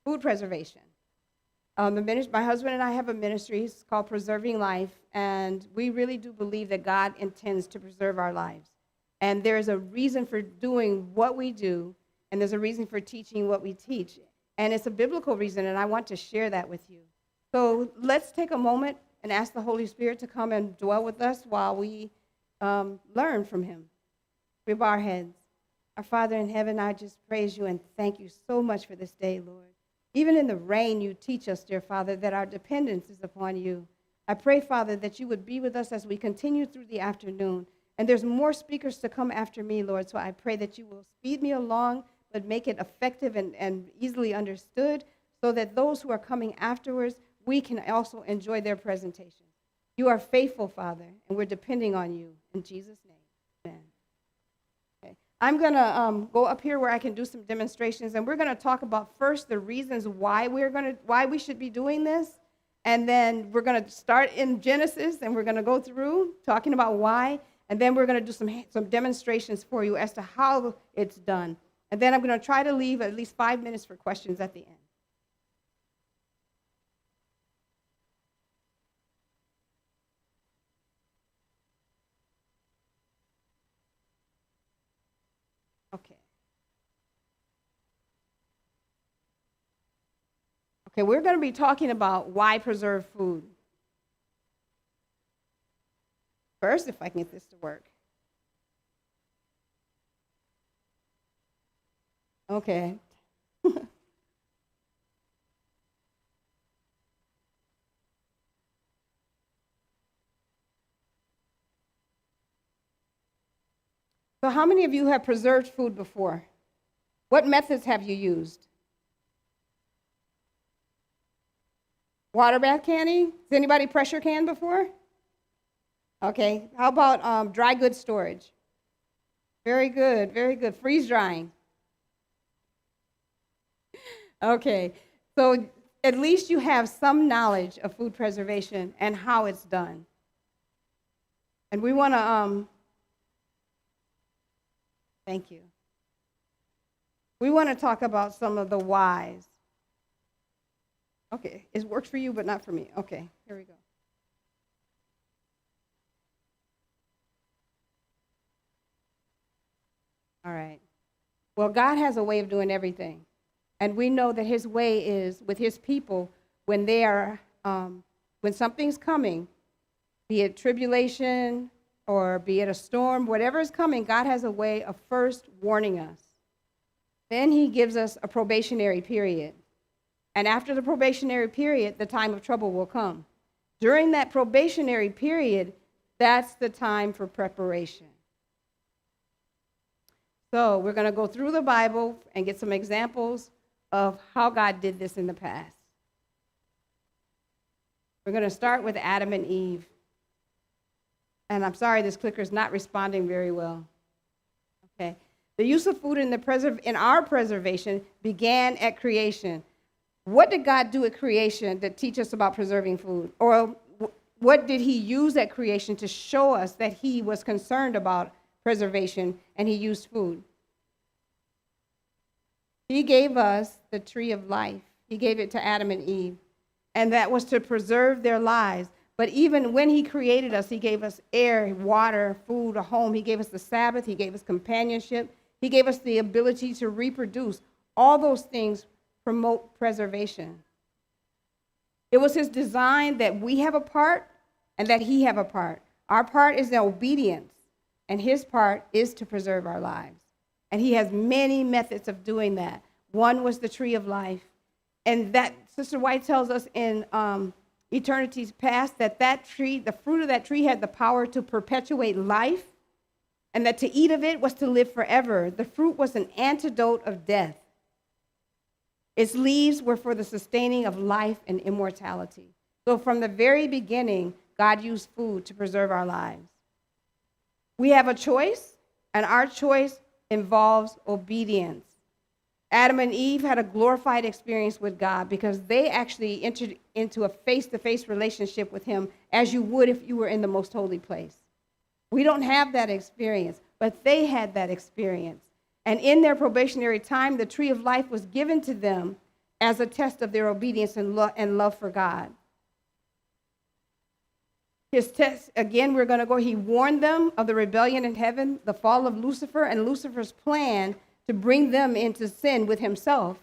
food preservation. My husband and I have a ministry. It's called Preserving Life, and we really do believe that God intends to preserve our lives. And there's a reason for doing what we do, and there's a reason for teaching what we teach. And it's a biblical reason, and I want to share that with you. So let's take a moment and ask the Holy Spirit to come and dwell with us while we learn from him. We bow our heads. Our Father in heaven, I just praise you and thank you so much for this day, Lord. Even in the rain, you teach us, dear Father, that our dependence is upon you. I pray, Father, that you would be with us as we continue through the afternoon. And there's more speakers to come after me, Lord, so I pray that you will speed me along, but make it effective and easily understood so that those who are coming afterwards, we can also enjoy their presentation. You are faithful, Father, and we're depending on you. In Jesus' name, amen. Okay. I'm going to go up here where I can do some demonstrations, and we're going to talk about first the reasons why we should be doing this, and then we're going to start in Genesis, and we're going to go through talking about why, and then we're going to do some demonstrations for you as to how it's done. And then I'm going to try to leave at least 5 minutes for questions at the end. Okay, we're going to be talking about why preserve food. First, if I can get this to work. Okay. So how many of you have preserved food before? What methods have you used? Water bath canning? Has anybody pressure canned before? Okay. How about dry goods storage? Very good, very good. Freeze drying. Okay. So at least you have some knowledge of food preservation and how it's done. And we want to, thank you. We want to talk about some of the whys. Okay, it works for you, but not for me. Okay, here we go. All right. Well, God has a way of doing everything. And we know that his way is with his people when when something's coming, be it tribulation or be it a storm, whatever is coming, God has a way of first warning us. Then he gives us a probationary period. And after the probationary period, the time of trouble will come. During that probationary period, that's the time for preparation. So we're going to go through the Bible and get some examples of how God did this in the past. We're going to start with Adam and Eve. And I'm sorry, this clicker is not responding very well. Okay. The use of food in our preservation began at creation. What did God do at creation that teach us about preserving food? Or what did he use at creation to show us that he was concerned about preservation and he used food? He gave us the tree of life. He gave it to Adam and Eve. And that was to preserve their lives. But even when he created us, he gave us air, water, food, a home. He gave us the Sabbath. He gave us companionship. He gave us the ability to reproduce. All those things promote preservation. It was his design that we have a part and that he have a part. Our part is the obedience, and his part is to preserve our lives. And he has many methods of doing that. One was the tree of life. And that Sister White tells us in eternity's past that tree, the fruit of that tree had the power to perpetuate life, and that to eat of it was to live forever. The fruit was an antidote of death. Its leaves were for the sustaining of life and immortality. So from the very beginning, God used food to preserve our lives. We have a choice, and our choice involves obedience. Adam and Eve had a glorified experience with God because they actually entered into a face-to-face relationship with him as you would if you were in the most holy place. We don't have that experience, but they had that experience. And in their probationary time, the tree of life was given to them as a test of their obedience and love for God. His test, again, we're going to go, he warned them of the rebellion in heaven, the fall of Lucifer, and Lucifer's plan to bring them into sin with himself.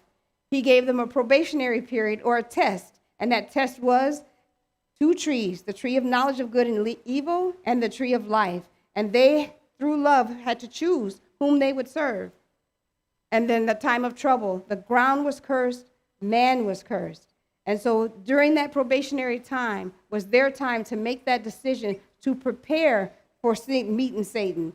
He gave them a probationary period or a test, and that test was two trees, the tree of knowledge of good and evil and the tree of life. And they, through love, had to choose whom they would serve. And then the time of trouble, the ground was cursed, man was cursed. And so during that probationary time was their time to make that decision to prepare for meeting Satan.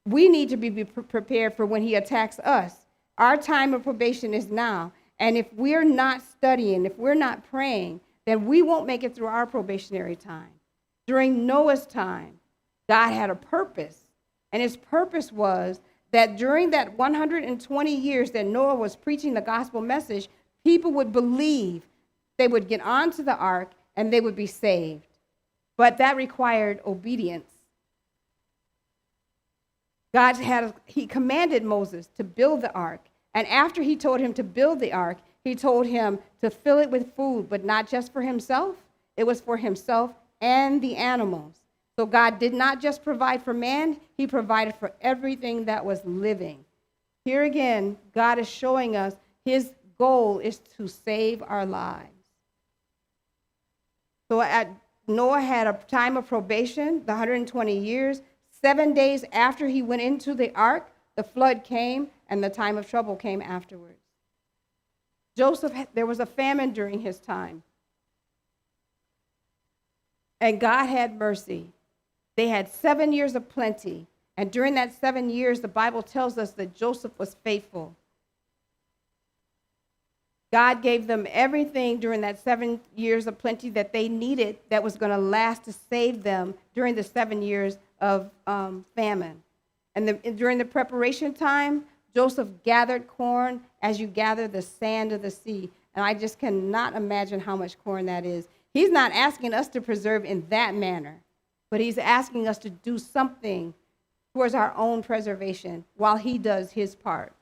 We need to be prepared for when he attacks us. Our time of probation is now. And if we're not studying, if we're not praying, then we won't make it through our probationary time. During Noah's time, God had a purpose. And his purpose was that during that 120 years that Noah was preaching the gospel message, people would believe. They would get onto the ark and they would be saved. But that required obedience. He commanded Moses to build the ark. And after he told him to build the ark, he told him to fill it with food, but not just for himself. It was for himself and the animals. So God did not just provide for man, he provided for everything that was living. Here again, God is showing us his goal is to save our lives. So Noah had a time of probation, the 120 years. 7 days after he went into the ark, the flood came, and the time of trouble came afterwards. Joseph, there was a famine during his time. And God had mercy. They had 7 years of plenty. And during that 7 years, the Bible tells us that Joseph was faithful. God gave them everything during that 7 years of plenty that they needed that was going to last to save them during the 7 years of famine. And during the preparation time, Joseph gathered corn as you gather the sand of the sea. And I just cannot imagine how much corn that is. He's not asking us to preserve in that manner, but he's asking us to do something towards our own preservation while he does his part.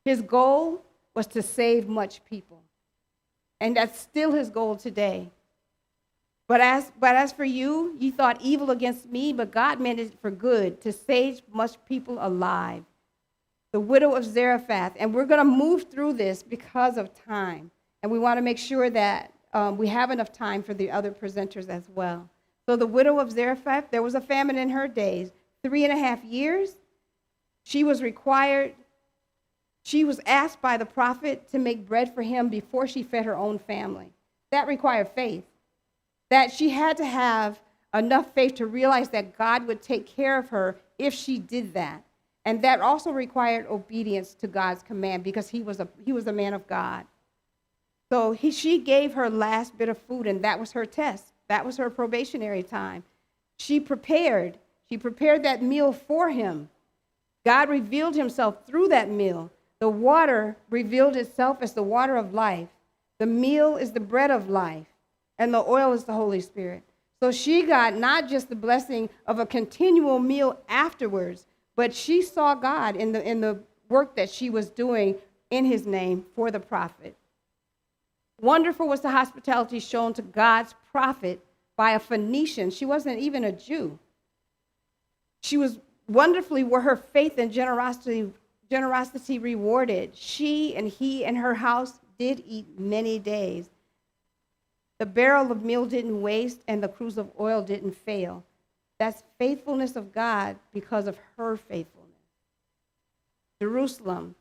His goal was to save much people. And that's still his goal today. But as for you, you thought evil against me, but God meant it for good, to save much people alive. The widow of Zarephath. And we're going to move through this because of time. And we want to make sure that we have enough time for the other presenters as well. So the widow of Zarephath, there was a famine in her days. 3.5 years. She was asked by the prophet to make bread for him before she fed her own family. That required faith. That she had to have enough faith to realize that God would take care of her if she did that. And that also required obedience to God's command because he was a man of God. So she gave her last bit of food, and that was her test. That was her probationary time. She prepared that meal for him. God revealed himself through that meal. The water revealed itself as the water of life. The meal is the bread of life. And the oil is the Holy Spirit. So she got not just the blessing of a continual meal afterwards, but she saw God in the work that she was doing in his name for the prophet. Wonderful was the hospitality shown to God's prophet by a Phoenician. She wasn't even a Jew. She was wonderfully were her faith and generosity rewarded. She and he and her house did eat many days. The barrel of meal didn't waste, and the cruse of oil didn't fail. That's faithfulness of God because of her faithfulness. Jerusalem.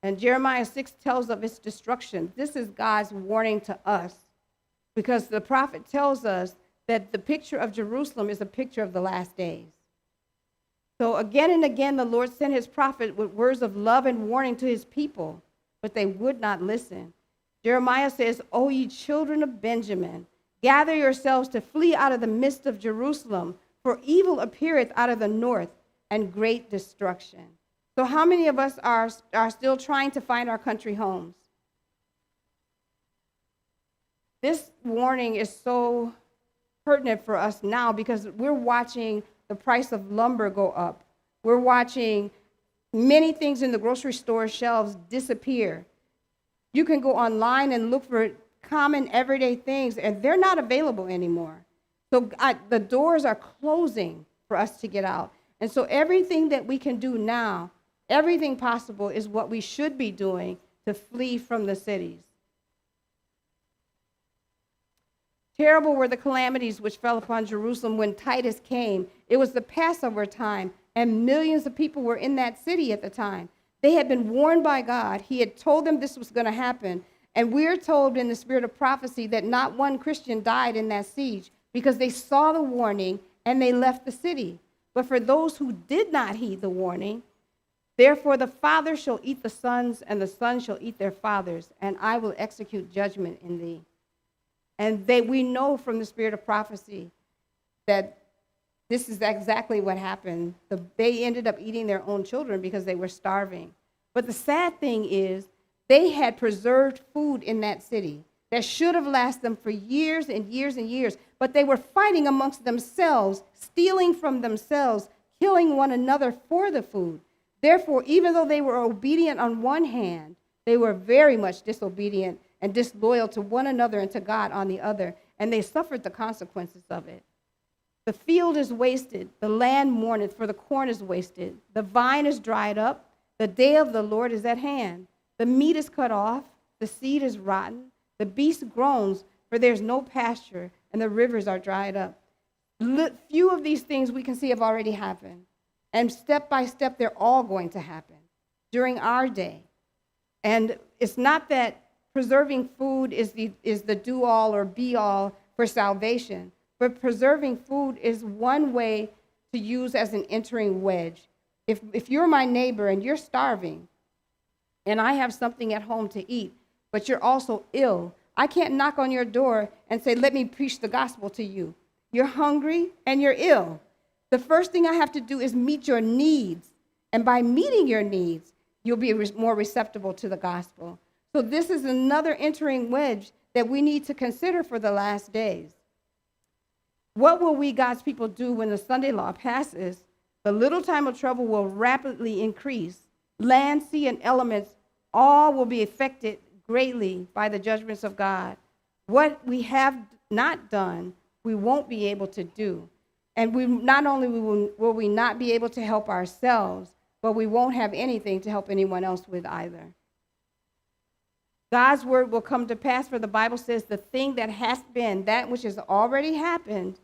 And Jeremiah 6 tells of its destruction. This is God's warning to us because the prophet tells us that the picture of Jerusalem is a picture of the last days. So again and again, the Lord sent his prophet with words of love and warning to his people, but they would not listen. Jeremiah says, "O ye children of Benjamin, gather yourselves to flee out of the midst of Jerusalem, for evil appeareth out of the north, and great destruction." So how many of us are still trying to find our country homes? This warning is so pertinent for us now because we're watching the price of lumber go up. We're watching many things in the grocery store shelves disappear. You can go online and look for common everyday things, and they're not available anymore. So the doors are closing for us to get out. And so everything that we can do now, everything possible, is what we should be doing to flee from the cities. Terrible were the calamities which fell upon Jerusalem when Titus came. It was the Passover time, and millions of people were in that city at the time. They had been warned by God. He had told them this was going to happen. And we're told in the spirit of prophecy that not one Christian died in that siege because they saw the warning and they left the city. But for those who did not heed the warning, therefore the fathers shall eat the sons, and the sons shall eat their fathers, and I will execute judgment in thee. And we know from the spirit of prophecy that this is exactly what happened. They ended up eating their own children because they were starving. But the sad thing is, they had preserved food in that city that should have lasted them for years and years and years. But they were fighting amongst themselves, stealing from themselves, killing one another for the food. Therefore, even though they were obedient on one hand, they were very much disobedient and disloyal to one another and to God on the other. And they suffered the consequences of it. The field is wasted, the land mourneth, for the corn is wasted. The vine is dried up, the day of the Lord is at hand. The meat is cut off, the seed is rotten, the beast groans, for there's no pasture, and the rivers are dried up. Few of these things we can see have already happened. And step by step, they're all going to happen during our day. And it's not that preserving food is the do-all or be-all for salvation, but preserving food is one way to use as an entering wedge. If you're my neighbor and you're starving, and I have something at home to eat, but you're also ill, I can't knock on your door and say, let me preach the gospel to you. You're hungry and you're ill. The first thing I have to do is meet your needs. And by meeting your needs, you'll be more receptive to the gospel. So this is another entering wedge that we need to consider for the last days. What will we, God's people, do when the Sunday law passes? The little time of trouble will rapidly increase. Land, sea, and elements all will be affected greatly by the judgments of God. What we have not done, we won't be able to do. And we not only will we not be able to help ourselves, but we won't have anything to help anyone else with either. God's word will come to pass, for the Bible says the thing that has been, that which has already happened,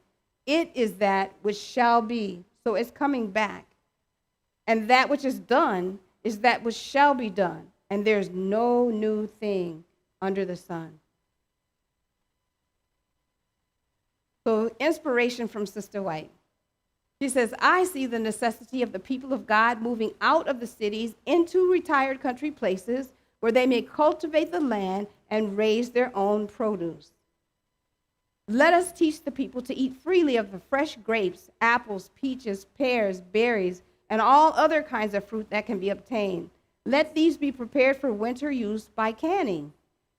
it is that which shall be. So it's coming back. And that which is done is that which shall be done. And there's no new thing under the sun. So inspiration from Sister White. She says, I see the necessity of the people of God moving out of the cities into retired country places where they may cultivate the land and raise their own produce. Let us teach the people to eat freely of the fresh grapes, apples, peaches, pears, berries, and all other kinds of fruit that can be obtained. Let these be prepared for winter use by canning,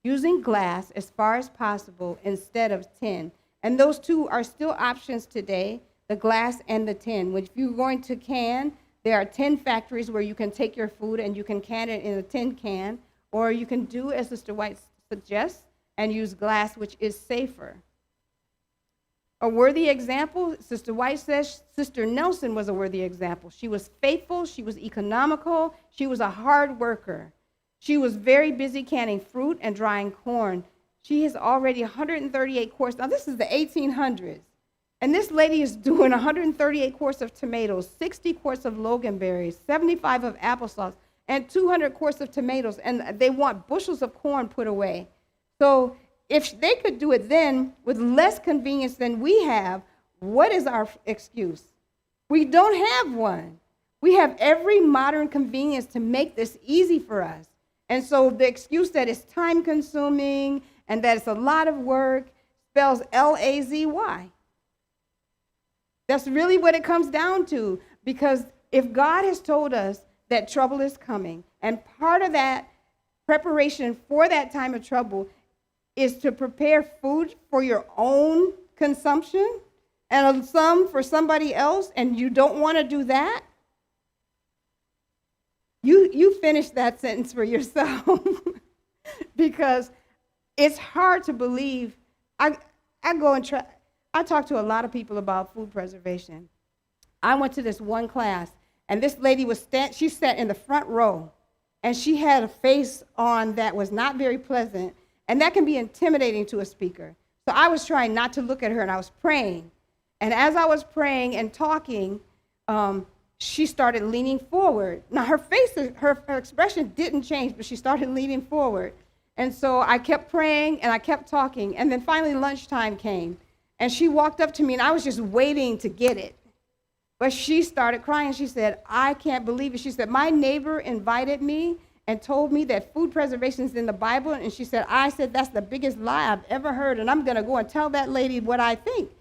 using glass as far as possible instead of tin. And those two are still options today, the glass and the tin. If you're going to can, there are tin factories where you can take your food and you can can it in a tin can, or you can do as Sister White suggests and use glass, which is safer. A worthy example, Sister White says, Sister Nelson was a worthy example. She was faithful, she was economical, she was a hard worker. She was very busy canning fruit and drying corn. She has already 138 quarts. Now, this is the 1800s. And this lady is doing 138 quarts of tomatoes, 60 quarts of loganberries, 75 of applesauce, and 200 quarts of tomatoes. And they want bushels of corn put away. So if they could do it then with less convenience than we have, what is our excuse? We don't have one. We have every modern convenience to make this easy for us. And so the excuse that it's time-consuming and that it's a lot of work spells Lazy. That's really what it comes down to, because if God has told us that trouble is coming, and part of that preparation for that time of trouble is to prepare food for your own consumption and some for somebody else, and you don't want to do that, you finish that sentence for yourself. because it's hard to believe. I go and try. I talk to a lot of people about food preservation. I went to this one class, and this lady she sat in the front row, and she had a face on that was not very pleasant, and that can be intimidating to a speaker. So I was trying not to look at her, and I was praying. And as I was praying and talking, she started leaning forward. Now, her face, her expression didn't change, but she started leaning forward. And so I kept praying, and I kept talking, and then finally lunchtime came, and she walked up to me, and I was just waiting to get it. But she started crying. She said, I can't believe it. She said, my neighbor invited me and told me that food preservation is in the Bible, and she said, I said, that's the biggest lie I've ever heard, and I'm going to go and tell that lady what I think.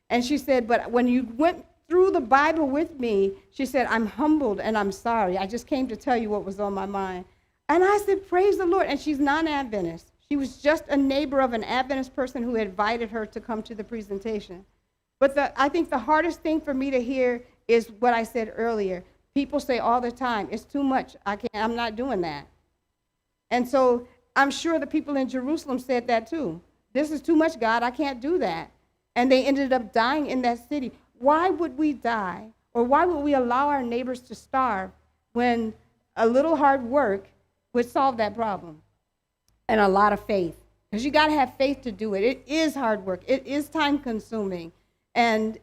And she said, but when you went through the Bible with me, she said, I'm humbled and I'm sorry. I just came to tell you what was on my mind. And I said, praise the Lord. And she's non-Adventist. She was just a neighbor of an Adventist person who invited her to come to the presentation. But I think the hardest thing for me to hear is what I said earlier. People say all the time, it's too much. I'm not doing that. And so I'm sure the people in Jerusalem said that too. This is too much, God. I can't do that. And they ended up dying in that city. Why would we die, or why would we allow our neighbors to starve when a little hard work would solve that problem? And a lot of faith, because you got to have faith to do it. It is hard work. It is time consuming. And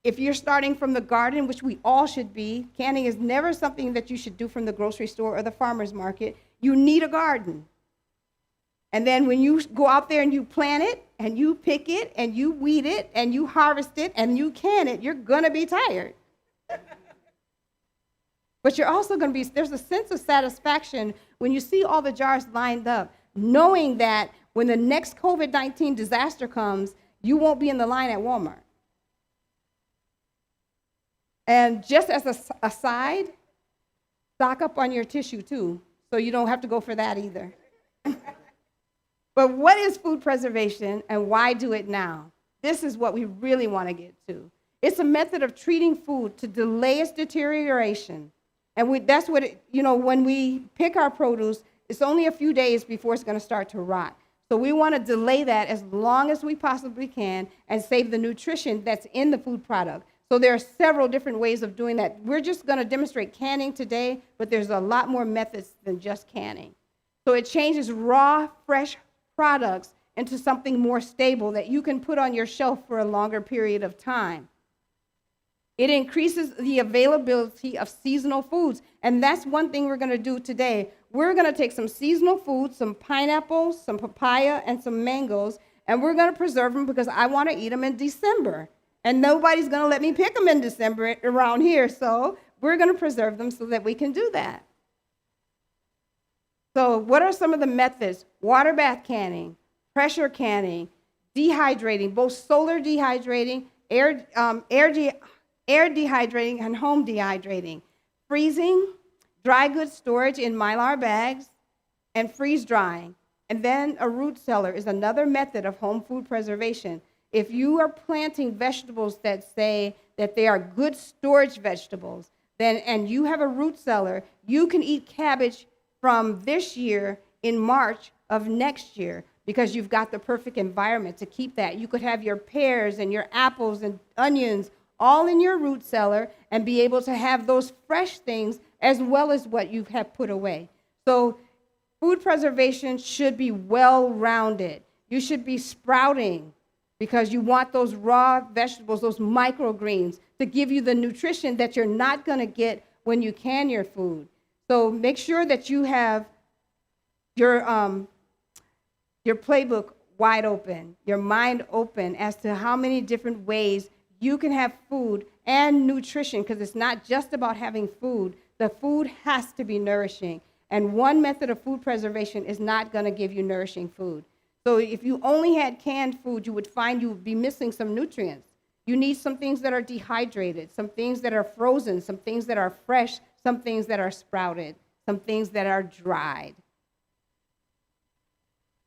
if you're starting from the garden, which we all should be, canning is never something that you should do from the grocery store or the farmer's market. You need a garden. And then when you go out there and you plant it, and you pick it, and you weed it, and you harvest it, and you can it, you're going to be tired. But you're also going to be, there's a sense of satisfaction when you see all the jars lined up, knowing that when the next COVID-19 disaster comes, you won't be in the line at Walmart. And just as an aside, stock up on your tissue too, so you don't have to go for that either. But what is food preservation, and why do it now? This is what we really want to get to. It's a method of treating food to delay its deterioration. And that's what, when we pick our produce, it's only a few days before it's going to start to rot. So we want to delay that as long as we possibly can and save the nutrition that's in the food product. So there are several different ways of doing that. We're just going to demonstrate canning today, but there's a lot more methods than just canning. So it changes raw, fresh products into something more stable that you can put on your shelf for a longer period of time. It increases the availability of seasonal foods, and that's one thing we're going to do today. We're going to take some seasonal foods, some pineapples, some papaya, and some mangoes, and we're going to preserve them because I want to eat them in December. And nobody's going to let me pick them in December around here, so we're going to preserve them so that we can do that. So what are some of the methods? Water bath canning, pressure canning, dehydrating, both solar dehydrating, air dehydrating, and home dehydrating, freezing, dry goods storage in Mylar bags, and freeze drying. And then a root cellar is another method of home food preservation. If you are planting vegetables that say that they are good storage vegetables, and you have a root cellar, you can eat cabbage from this year in March of next year because you've got the perfect environment to keep that. You could have your pears and your apples and onions all in your root cellar and be able to have those fresh things as well as what you have put away. So food preservation should be well-rounded. You should be sprouting because you want those raw vegetables, those microgreens, to give you the nutrition that you're not going to get when you can your food. So make sure that you have your playbook wide open, your mind open as to how many different ways you can have food and nutrition, because it's not just about having food. The food has to be nourishing. And one method of food preservation is not going to give you nourishing food. So if you only had canned food, you would find you would be missing some nutrients. You need some things that are dehydrated, some things that are frozen, some things that are fresh, some things that are sprouted, some things that are dried.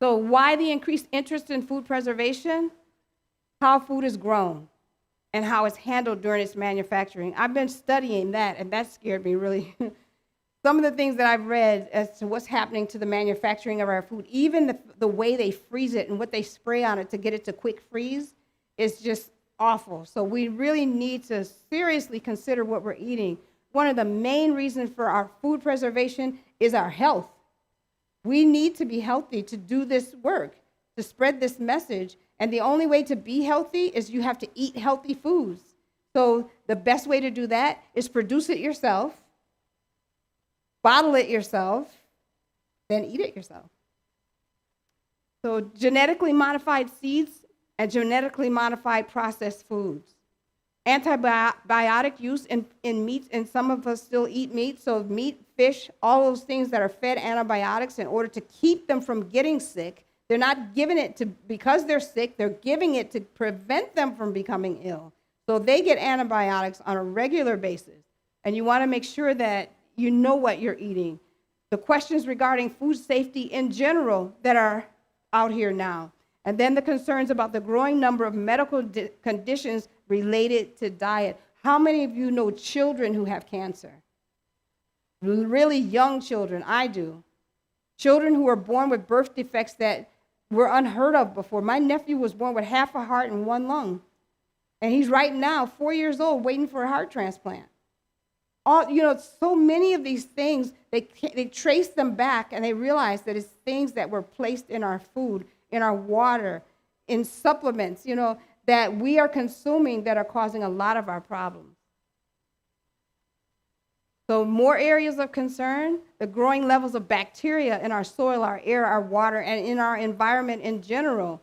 So why the increased interest in food preservation? How food is grown and how it's handled during its manufacturing. I've been studying that, and that scared me really. some of the things that I've read as to what's happening to the manufacturing of our food, even the way they freeze it and what they spray on it to get it to quick freeze, is just awful. So we really need to seriously consider what we're eating. One of the main reasons for our food preservation is our health. We need to be healthy to do this work, to spread this message. And the only way to be healthy is you have to eat healthy foods. So the best way to do that is produce it yourself, bottle it yourself, then eat it yourself. So genetically modified seeds and genetically modified processed foods. Antibiotic use in meats, and some of us still eat meat, so meat, fish, all those things that are fed antibiotics in order to keep them from getting sick. They're not giving it to because they're sick, they're giving it to prevent them from becoming ill. So they get antibiotics on a regular basis. And you want to make sure that you know what you're eating. The questions regarding food safety in general that are out here now. And then the concerns about the growing number of medical conditions related to diet. How many of you know children who have cancer? Really young children, I do. Children who are born with birth defects that were unheard of before. My nephew was born with half a heart and one lung. And he's right now 4 years old waiting for a heart transplant. So many of these things, they trace them back and they realize that it's things that were placed in our food, in our water, in supplements, that we are consuming that are causing a lot of our problems. So more areas of concern, the growing levels of bacteria in our soil, our air, our water, and in our environment in general,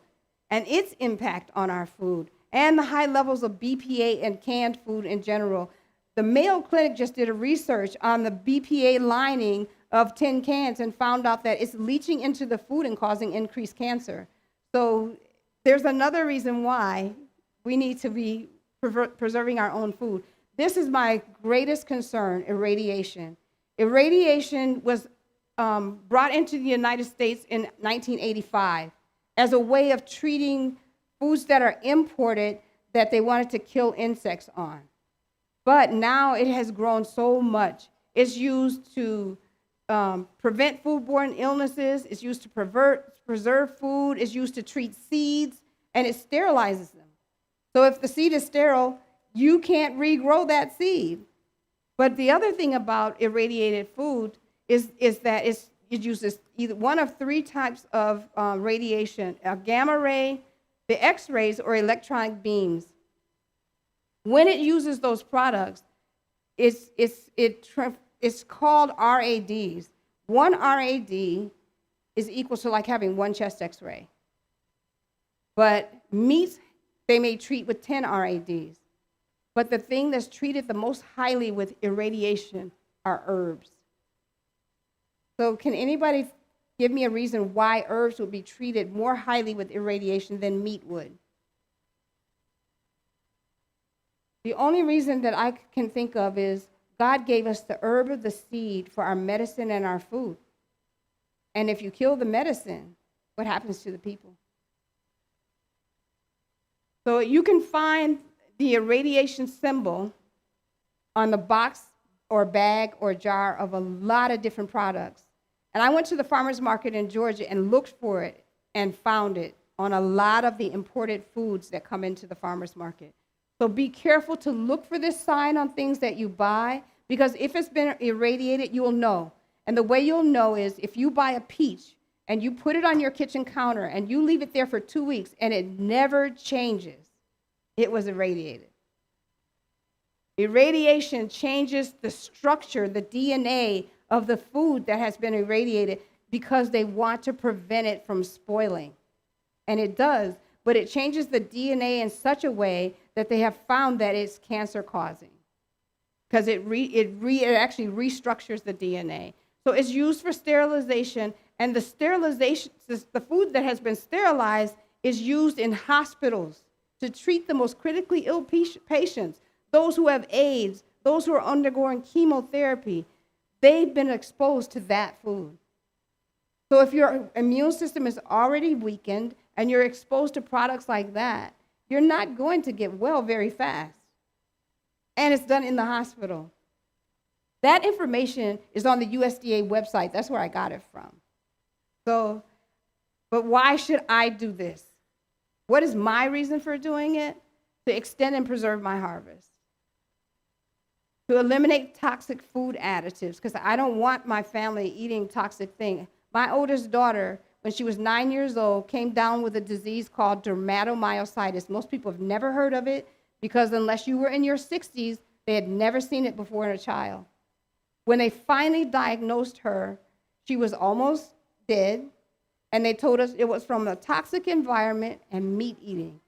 and its impact on our food, and the high levels of BPA in canned food in general. The Mayo Clinic just did a research on the BPA lining of tin cans and found out that it's leaching into the food and causing increased cancer. So there's another reason why we need to be preserving our own food. This is my greatest concern, irradiation. Irradiation was brought into the United States in 1985 as a way of treating foods that are imported that they wanted to kill insects on. But now it has grown so much. It's used to prevent foodborne illnesses. It's used to preserve food. It's used to treat seeds, and it sterilizes them. So if the seed is sterile, you can't regrow that seed. But the other thing about irradiated food is that it uses either one of three types of radiation: a gamma ray, the X-rays, or electronic beams. When it uses those products, it's called RADs. One RAD is equal to like having one chest X-ray. But meats, they may treat with 10 RADs. But the thing that's treated the most highly with irradiation are herbs. So can anybody give me a reason why herbs would be treated more highly with irradiation than meat would? The only reason that I can think of is God gave us the herb of the seed for our medicine and our food. And if you kill the medicine, what happens to the people? So you can find the irradiation symbol on the box or bag or jar of a lot of different products. And I went to the farmer's market in Georgia and looked for it and found it on a lot of the imported foods that come into the farmer's market. So be careful to look for this sign on things that you buy, because if it's been irradiated, you will know. And the way you'll know is if you buy a peach and you put it on your kitchen counter and you leave it there for 2 weeks and it never changes, it was irradiated. Irradiation changes the structure, the DNA of the food that has been irradiated because they want to prevent it from spoiling. And it does, but it changes the DNA in such a way that they have found that it's cancer causing because it actually restructures the DNA. So it's used for sterilization, and the food that has been sterilized is used in hospitals to treat the most critically ill patients, those who have AIDS, those who are undergoing chemotherapy. They've been exposed to that food. So if your immune system is already weakened and you're exposed to products like that, you're not going to get well very fast. And it's done in the hospital. That information is on the USDA website. That's where I got it from. So, but why should I do this? What is my reason for doing it? To extend and preserve my harvest. To eliminate toxic food additives, because I don't want my family eating toxic things. My oldest daughter, when she was 9 years old, came down with a disease called dermatomyositis. Most people have never heard of it because unless you were in your 60s, they had never seen it before in a child. When they finally diagnosed her, she was almost dead, and they told us it was from a toxic environment and meat eating.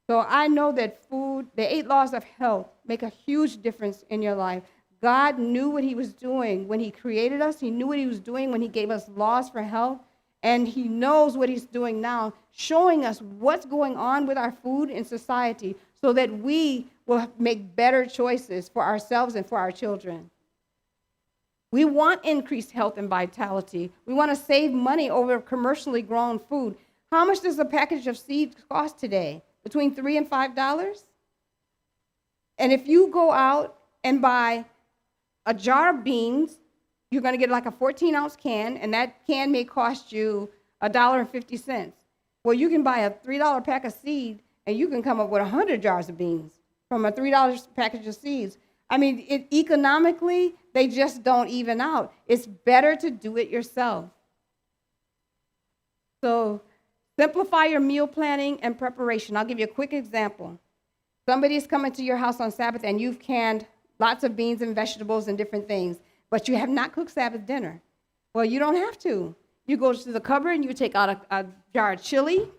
So I know that food, the 8 laws of health, make a huge difference in your life. God knew what he was doing when he created us. He knew what he was doing when he gave us laws for health. And he knows what he's doing now, showing us what's going on with our food in society so that we will make better choices for ourselves and for our children. We want increased health and vitality. We want to save money over commercially grown food. How much does a package of seeds cost today? Between $3 and $5? And if you go out and buy a jar of beans, you're going to get like a 14-ounce can, and that can may cost you $1.50. Well, you can buy a $3 pack of seed, and you can come up with 100 jars of beans from a $3 package of seeds. I mean, economically, they just don't even out. It's better to do it yourself. So simplify your meal planning and preparation. I'll give you a quick example. Somebody's coming to your house on Sabbath, and you've canned lots of beans and vegetables and different things, but you have not cooked Sabbath dinner. Well, you don't have to. You go to the cupboard, and you take out a jar of chili.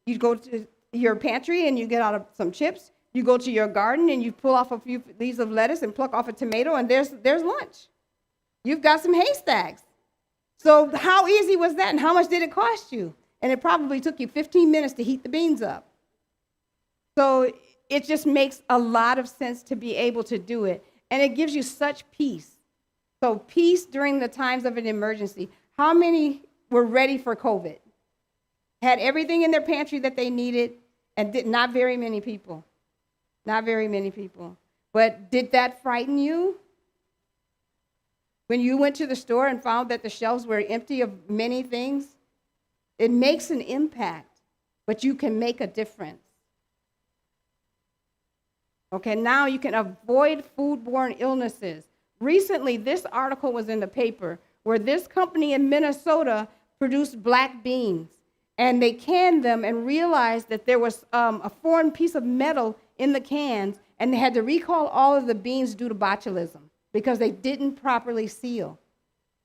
You go to your pantry, and you get out some chips. You go to your garden, and you pull off a few leaves of lettuce and pluck off a tomato, and there's lunch. You've got some haystacks. So how easy was that, and how much did it cost you? And it probably took you 15 minutes to heat the beans up. So it just makes a lot of sense to be able to do it. And it gives you such peace. So peace during the times of an emergency. How many were ready for COVID? Had everything in their pantry that they needed, and not very many people. Not very many people. But did that frighten you? When you went to the store and found that the shelves were empty of many things? It makes an impact, but you can make a difference. Okay, now you can avoid foodborne illnesses. Recently, this article was in the paper where this company in Minnesota produced black beans, and they canned them and realized that there was a foreign piece of metal in the cans, and they had to recall all of the beans due to botulism because they didn't properly seal.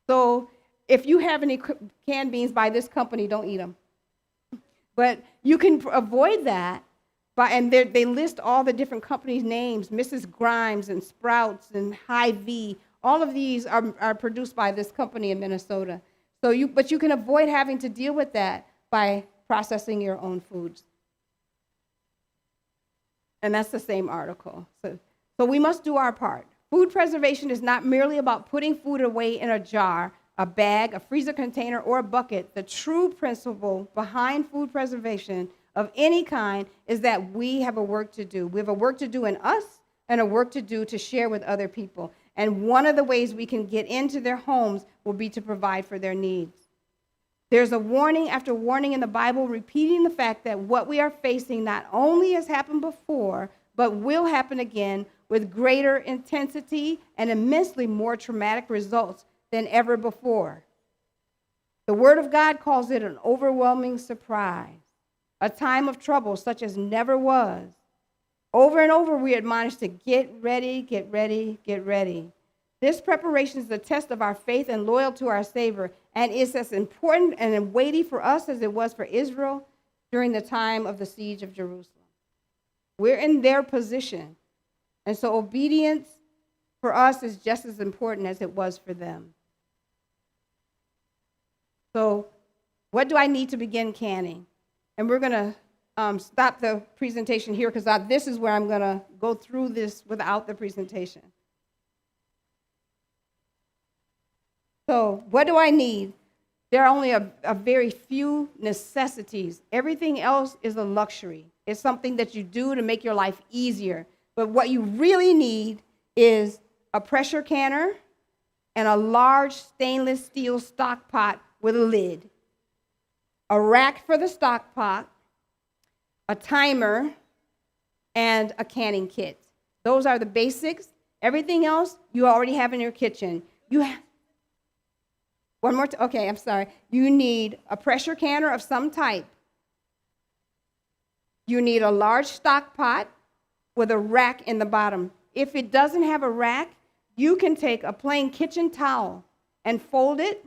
So if you have any canned beans by this company, don't eat them. But you can avoid that. And they list all the different companies' names, Mrs. Grimes and Sprouts and Hy-Vee. All of these are produced by this company in Minnesota. But you can avoid having to deal with that by processing your own foods. And that's the same article. So we must do our part. Food preservation is not merely about putting food away in a jar, a bag, a freezer container, or a bucket. The true principle behind food preservation of any kind is that we have a work to do. We have a work to do in us and a work to do to share with other people. And one of the ways we can get into their homes will be to provide for their needs. There's a warning after warning in the Bible repeating the fact that what we are facing not only has happened before, but will happen again with greater intensity and immensely more traumatic results than ever before. The Word of God calls it an overwhelming surprise, a time of trouble such as never was. Over and over, we admonish to get ready, get ready, get ready. This preparation is the test of our faith and loyalty to our Savior, and it's as important and weighty for us as it was for Israel during the time of the siege of Jerusalem. We're in their position, and so obedience for us is just as important as it was for them. So what do I need to begin canning? And we're going to stop the presentation here because this is where I'm going to go through this without the presentation. So what do I need? There are only a very few necessities. Everything else is a luxury. It's something that you do to make your life easier. But what you really need is a pressure canner, and a large stainless steel stock pot with a lid, a rack for the stock pot, a timer, and a canning kit. Those are the basics. Everything else you already have in your kitchen. One more, okay, I'm sorry. You need a pressure canner of some type. You need a large stock pot with a rack in the bottom. If it doesn't have a rack, you can take a plain kitchen towel and fold it,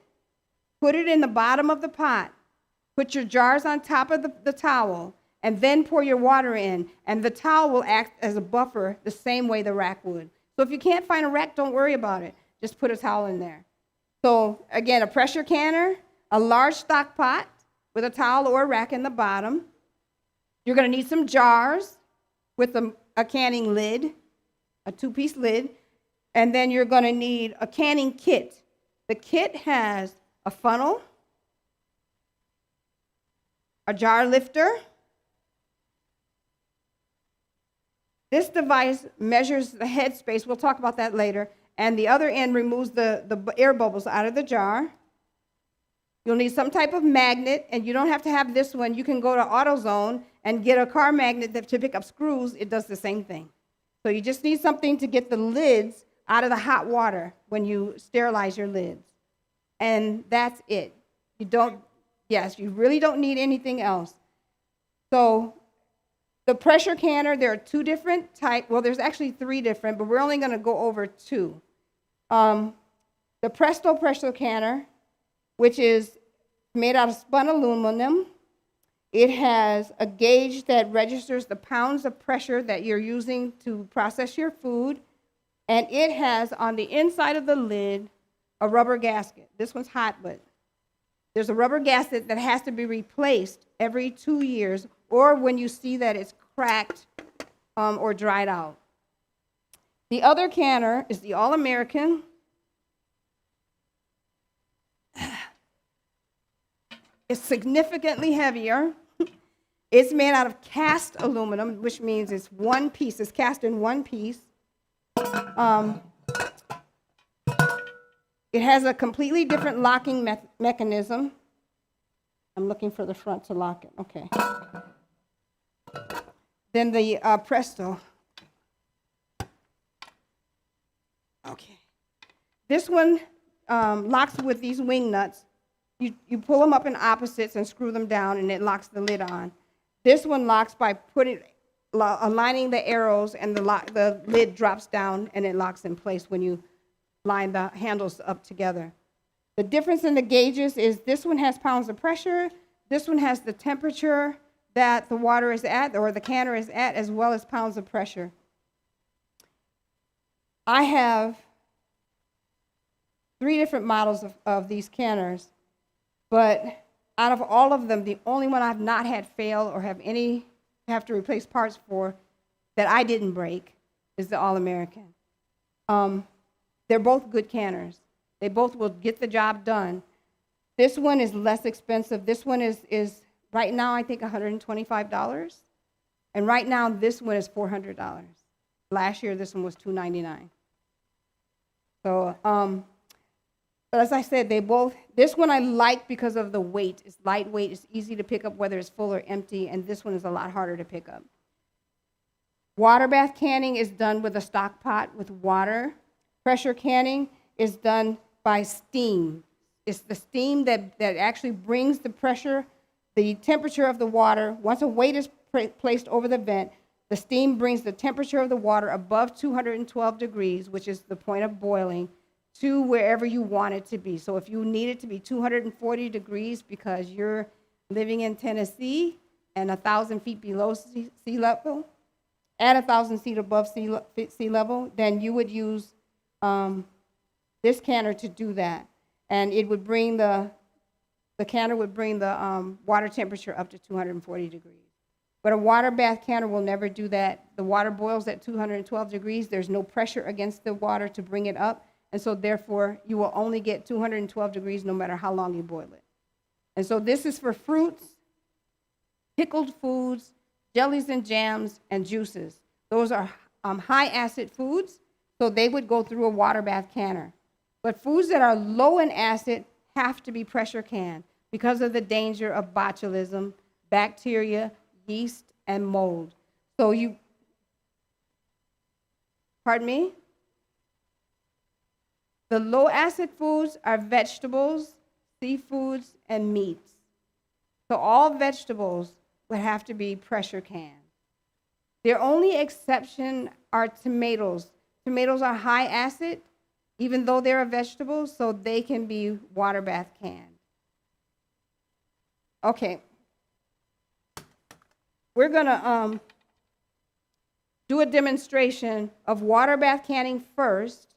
put it in the bottom of the pot, put your jars on top of the towel, and then pour your water in, and the towel will act as a buffer the same way the rack would. So if you can't find a rack, don't worry about it. Just put a towel in there. So again, a pressure canner, a large stock pot with a towel or a rack in the bottom. You're going to need some jars with a canning lid, a 2-piece lid, and then you're going to need a canning kit. The kit has a funnel, a jar lifter. This device measures the head space. We'll talk about that later. And the other end removes the air bubbles out of the jar. You'll need some type of magnet, and you don't have to have this one. You can go to AutoZone and get a car magnet to pick up screws. It does the same thing. So you just need something to get the lids out of the hot water when you sterilize your lids. And that's it. You really don't need anything else. So the pressure canner, there are 2 different types. Well, there's actually 3 different, but we're only going to go over 2. The Presto pressure canner, which is made out of spun aluminum. It has a gauge that registers the pounds of pressure that you're using to process your food. And it has on the inside of the lid a rubber gasket. This one's hot, but there's a rubber gasket that has to be replaced every 2 years, or when you see that it's cracked or dried out. The other canner is the All-American. It's significantly heavier. It's made out of cast aluminum, which means it's one piece. It's cast in one piece. It has a completely different locking mechanism. I'm looking for the front to lock it. Okay. Then the Presto. Okay. This one locks with these wing nuts. You pull them up in opposites and screw them down, and it locks the lid on. This one locks by aligning the arrows, and the lid drops down, and it locks in place when you line the handles up together. The difference in the gauges is this one has pounds of pressure. This one has the temperature that the water is at, or the canner is at, as well as pounds of pressure. I have 3 different models of these canners, but out of all of them, the only one I've not had fail or have to replace parts for that I didn't break is the All-American. They're both good canners. They both will get the job done. This one is less expensive. This one is right now, I think, $125. And right now, this one is $400. Last year, this one was $299. So, but as I said, this one I like because of the weight. It's lightweight. It's easy to pick up whether it's full or empty. And this one is a lot harder to pick up. Water bath canning is done with a stock pot with water. Pressure canning is done by steam. It's the steam that actually brings the pressure, the temperature of the water. Once a weight is placed over the vent, the steam brings the temperature of the water above 212 degrees, which is the point of boiling, to wherever you want it to be. So if you need it to be 240 degrees because you're living in Tennessee and 1,000 feet below sea level, at 1,000 feet above sea level, then you would use this canner to do that. And it would bring the canner would bring the water temperature up to 240 degrees. But a water bath canner will never do that. The water boils at 212 degrees. There's no pressure against the water to bring it up. And so therefore, you will only get 212 degrees no matter how long you boil it. And so this is for fruits, pickled foods, jellies and jams, and juices. Those are high acid foods. So they would go through a water bath canner. But foods that are low in acid have to be pressure canned because of the danger of botulism, bacteria, yeast, and mold. So pardon me? The low acid foods are vegetables, seafoods, and meats. So all vegetables would have to be pressure canned. The only exception are tomatoes. Tomatoes are high acid, even though they're a vegetable, so they can be water bath canned. Okay. We're going to do a demonstration of water bath canning first,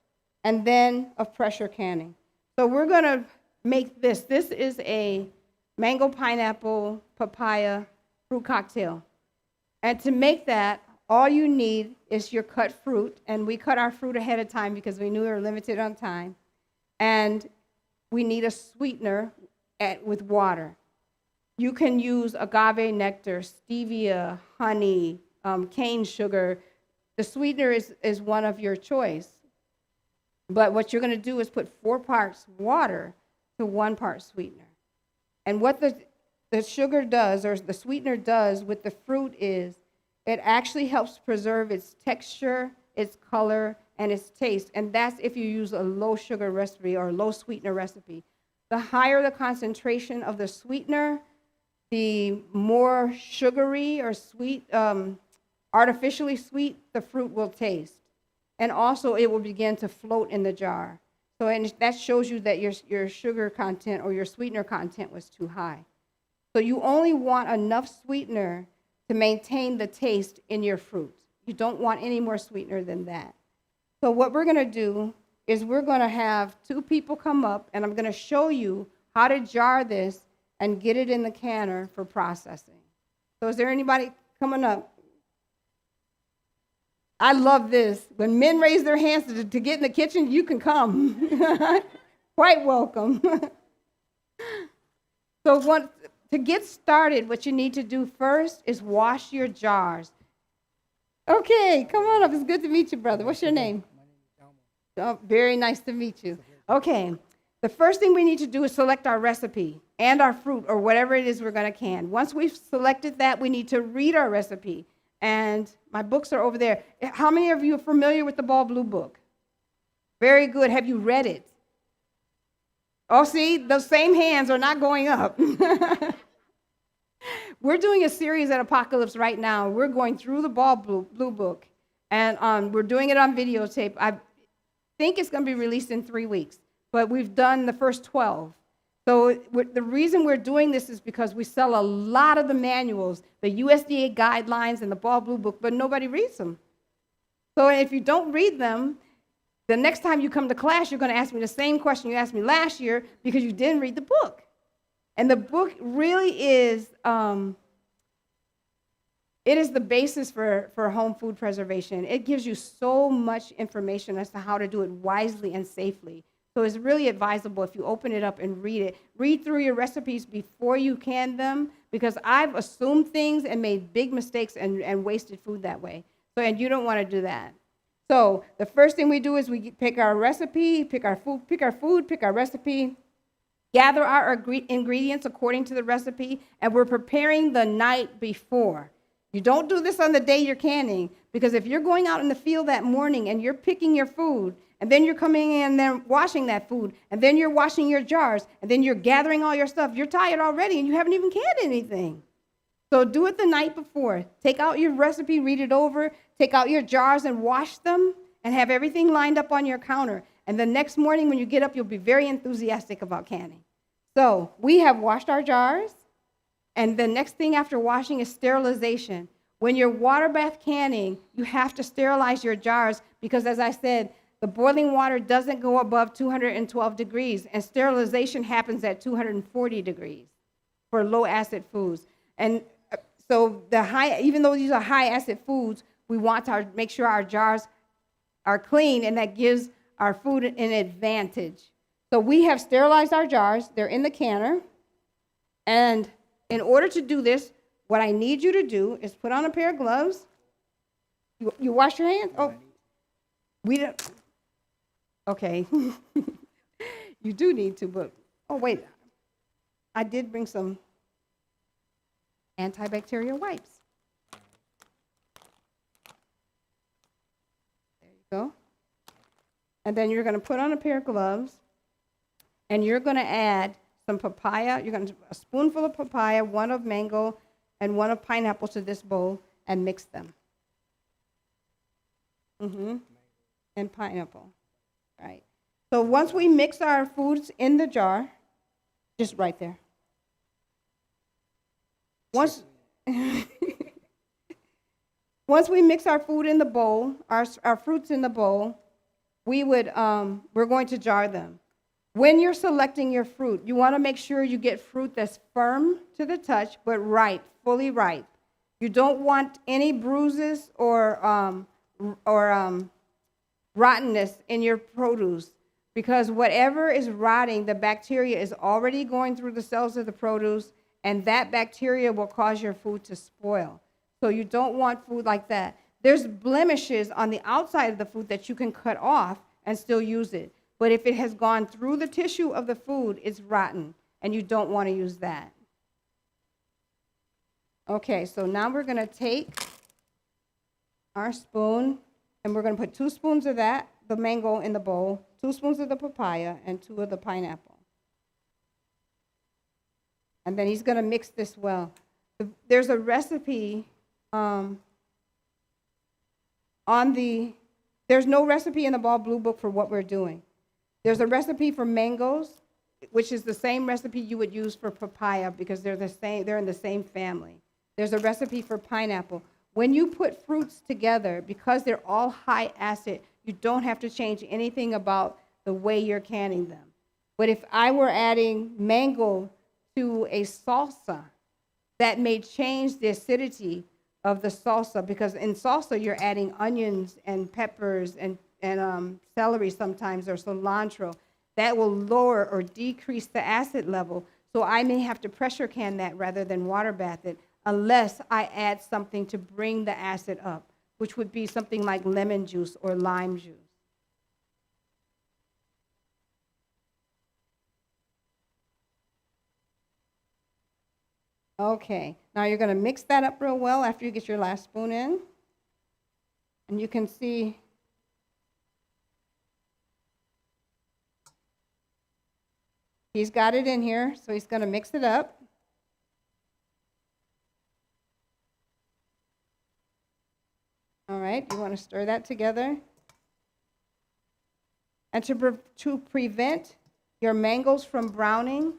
and then of pressure canning. So we're going to make this. This is a mango, pineapple, papaya fruit cocktail. And to make that, all you need is your cut fruit, and we cut our fruit ahead of time because we knew we were limited on time. And we need a sweetener with water. You can use agave nectar, stevia, honey, cane sugar. The sweetener is one of your choice. But what you're going to do is put 4 parts water to 1 part sweetener. And what the sugar does, or the sweetener does with the fruit is, it actually helps preserve its texture, its color, and its taste. And that's if you use a low sugar recipe or a low sweetener recipe. The higher the concentration of the sweetener, the more sugary or sweet, artificially sweet, the fruit will taste. And also it will begin to float in the jar. So and that shows you that your sugar content or your sweetener content was too high. So you only want enough sweetener to maintain the taste in your fruit. You don't want any more sweetener than that. So what we're going to do is we're going to have 2 people come up, and I'm going to show you how to jar this and get it in the canner for processing. So is there anybody coming up? I love this. When men raise their hands to get in the kitchen, you can come. Quite welcome. So to get started, what you need to do first is wash your jars. Okay, come on up. It's good to meet you, brother. What's your name? My name is Elmo. Oh, very nice to meet you. Okay, the first thing we need to do is select our recipe and our fruit or whatever it is we're going to can. Once we've selected that, we need to read our recipe. And my books are over there. How many of you are familiar with the Ball Blue book? Very good. Have you read it? Oh, see, those same hands are not going up. We're doing a series at Apocalypse right now. We're going through the Ball Blue book, and we're doing it on videotape. I think it's going to be released in 3 weeks, but we've done the first 12. So the reason we're doing this is because we sell a lot of the manuals, the USDA guidelines and the Ball Blue book, but nobody reads them. So if you don't read them, the next time you come to class, you're going to ask me the same question you asked me last year because you didn't read the book. And the book really is, it is the basis for home food preservation. It gives you so much information as to how to do it wisely and safely. So it's really advisable if you open it up and read it. Read through your recipes before you can them, because I've assumed things and made big mistakes and wasted food that way. So, and you don't want to do that. So the first thing we do is we pick our recipe, pick our recipe, gather our ingredients according to the recipe, and we're preparing the night before. You don't do this on the day you're canning, because if you're going out in the field that morning and you're picking your food, and then you're coming in and then washing that food, and then you're washing your jars, and then you're gathering all your stuff, you're tired already and you haven't even canned anything. So do it the night before. Take out your recipe, read it over, take out your jars and wash them, and have everything lined up on your counter. And the next morning when you get up, you'll be very enthusiastic about canning. So we have washed our jars, and the next thing after washing is sterilization. When you're water bath canning, you have to sterilize your jars because, as I said, the boiling water doesn't go above 212 degrees, and sterilization happens at 240 degrees for low acid foods. And so even though these are high acid foods, we want to make sure our jars are clean, and that gives our food an advantage. So we have sterilized our jars. They're in the canner. And in order to do this, what I need you to do is put on a pair of gloves. You wash your hands? Oh. We don't, okay. You do need to, but, oh, wait. I did bring some antibacterial wipes. There you go. And then you're going to put on a pair of gloves, and you're going to add some papaya. You're going to a spoonful of papaya, one of mango, and one of pineapple to this bowl, and mix them. And pineapple. Right. So once we mix our foods in the jar, just right there. Once we mix our food in the bowl, our fruits in the bowl, we're going to jar them. When you're selecting your fruit, you want to make sure you get fruit that's firm to the touch, but ripe, fully ripe. You don't want any bruises or rottenness in your produce, because whatever is rotting, the bacteria is already going through the cells of the produce, and that bacteria will cause your food to spoil. So you don't want food like that. There's blemishes on the outside of the food that you can cut off and still use it. But if it has gone through the tissue of the food, it's rotten, and you don't want to use that. Okay, so now we're going to take our spoon, and we're going to put 2 spoons of that, the mango, in the bowl, 2 spoons of the papaya, and 2 of the pineapple. And then he's going to mix this well. There's a recipe there's no recipe in the Ball Blue Book for what we're doing. There's a recipe for mangoes, which is the same recipe you would use for papaya because they're in the same family. There's a recipe for pineapple. When you put fruits together, because they're all high acid, you don't have to change anything about the way you're canning them. But if I were adding mango to a salsa, that may change the acidity of the salsa, because in salsa you're adding onions and peppers and celery sometimes, or cilantro. That will lower or decrease the acid level. So I may have to pressure can that rather than water bath it, unless I add something to bring the acid up, which would be something like lemon juice or lime juice. Okay, now you're going to mix that up real well after you get your last spoon in. And you can see he's got it in here, so he's going to mix it up. All right, you want to stir that together. And to prevent your mangoes from browning,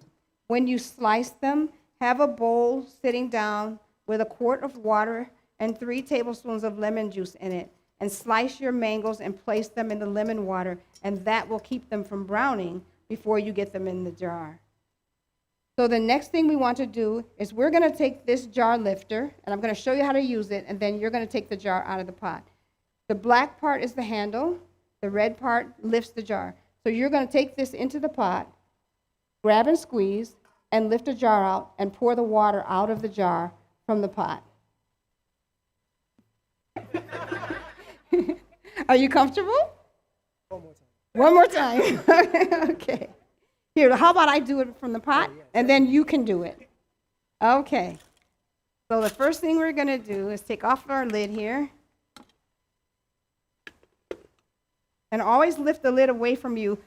when you slice them, have a bowl sitting down with a quart of water and 3 tablespoons of lemon juice in it, and slice your mangoes and place them in the lemon water, and that will keep them from browning before you get them in the jar. So the next thing we want to do is we're going to take this jar lifter, and I'm going to show you how to use it, and then you're going to take the jar out of the pot. The black part is the handle. The red part lifts the jar. So you're going to take this into the pot, grab and squeeze, and lift the jar out and pour the water out of the jar from the pot. Are you comfortable? One more time. Okay. Here, how about I do it from the pot, and then you can do it. Okay. So the first thing we're going to do is take off our lid here. And always lift the lid away from you.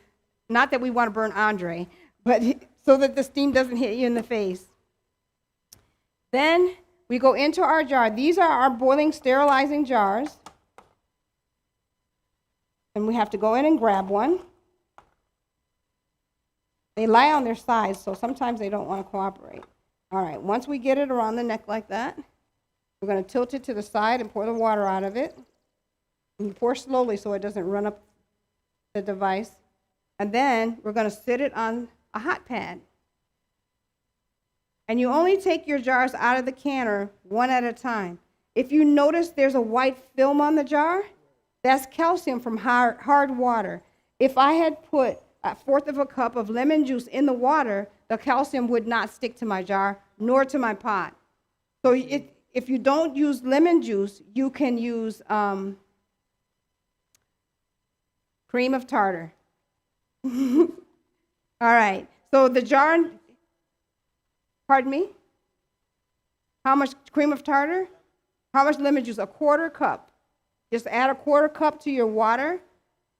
Not that we want to burn Andre, but so that the steam doesn't hit you in the face. Then we go into our jar. These are our boiling, sterilizing jars. And we have to go in and grab one. They lie on their sides, so sometimes they don't want to cooperate. All right, once we get it around the neck like that, we're going to tilt it to the side and pour the water out of it. And you pour slowly so it doesn't run up the device. And then we're going to sit it on a hot pad. And you only take your jars out of the canner one at a time. If you notice there's a white film on the jar, that's calcium from hard water. If I had put 1/4 of a cup of lemon juice in the water, the calcium would not stick to my jar nor to my pot. So if you don't use lemon juice, you can use Cream of tartar. All right. So the jar, pardon me? How much cream of tartar? How much lemon juice? A quarter cup. Just add a quarter cup to your water,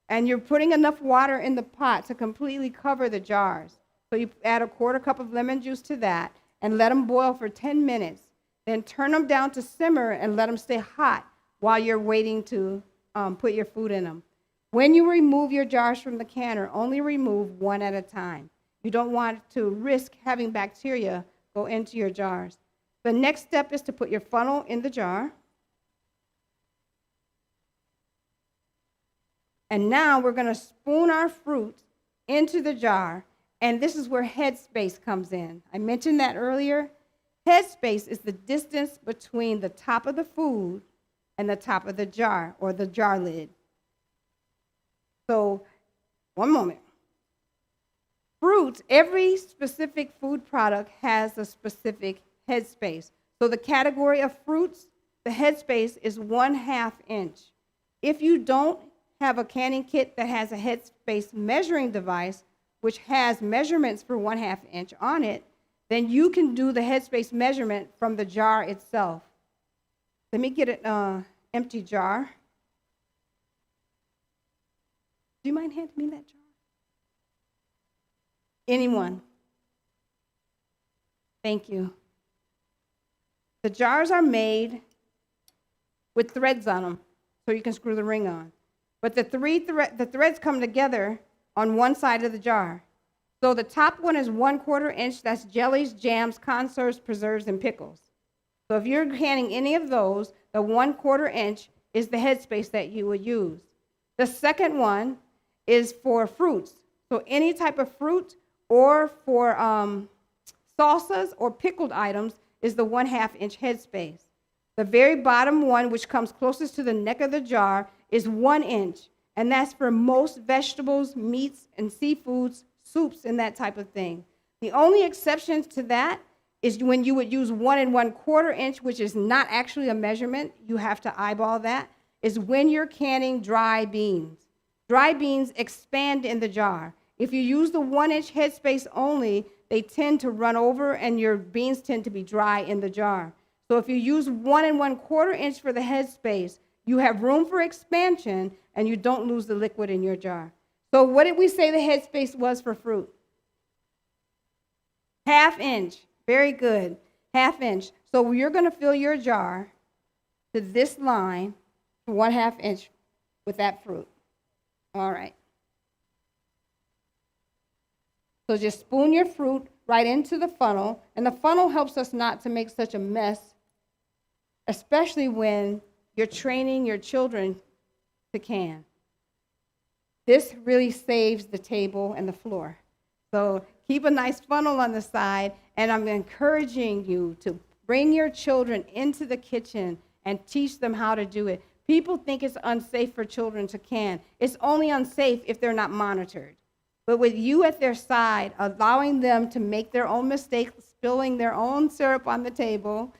and you're putting enough water in the pot to completely cover the jars. So you add a quarter cup of lemon juice to that and let them boil for 10 minutes. Then turn them down to simmer and let them stay hot while you're waiting to put your food in them. When you remove your jars from the canner, only remove one at a time. You don't want to risk having bacteria go into your jars. The next step is to put your funnel in the jar. And now we're going to spoon our fruit into the jar, and this is where headspace comes in. I mentioned that earlier. Headspace is the distance between the top of the food and the top of the jar, or the jar lid. So, one moment. Fruit, every specific food product has a specific headspace. So the category of fruits, the headspace is 1/2 inch. If you don't have a canning kit that has a headspace measuring device, which has measurements for 1/2 inch on it, then you can do the headspace measurement from the jar itself. Let me get an empty jar. Do you mind handing me that jar? Anyone? Thank you. The jars are made with threads on them, so you can screw the ring on. But the threads come together on one side of the jar. So the top one is 1/4 inch. That's jellies, jams, conserves, preserves, and pickles. So if you're canning any of those, the 1/4 inch is the headspace that you would use. The second one is for fruits. So any type of fruit, or for salsas or pickled items, is the 1/2 inch headspace. The very bottom one, which comes closest to the neck of the jar, is 1 inch, and that's for most vegetables, meats, and seafoods, soups, and that type of thing. The only exceptions to that is when you would use 1 1/4 inch, which is not actually a measurement, you have to eyeball that, is when you're canning dry beans. Dry beans expand in the jar. If you use the 1 inch headspace only, they tend to run over and your beans tend to be dry in the jar. So if you use 1 1/4 inch for the headspace, you have room for expansion and you don't lose the liquid in your jar. So what did we say the headspace was for fruit? 1/2 inch. Very good. 1/2 inch. So you're going to fill your jar to this line for 1/2 inch with that fruit. All right. So just spoon your fruit right into the funnel, and the funnel helps us not to make such a mess, especially when you're training your children to can. This really saves the table and the floor. So keep a nice funnel on the side, and I'm encouraging you to bring your children into the kitchen and teach them how to do it. People think it's unsafe for children to can. It's only unsafe if they're not monitored. But with you at their side, allowing them to make their own mistakes, spilling their own syrup on the table,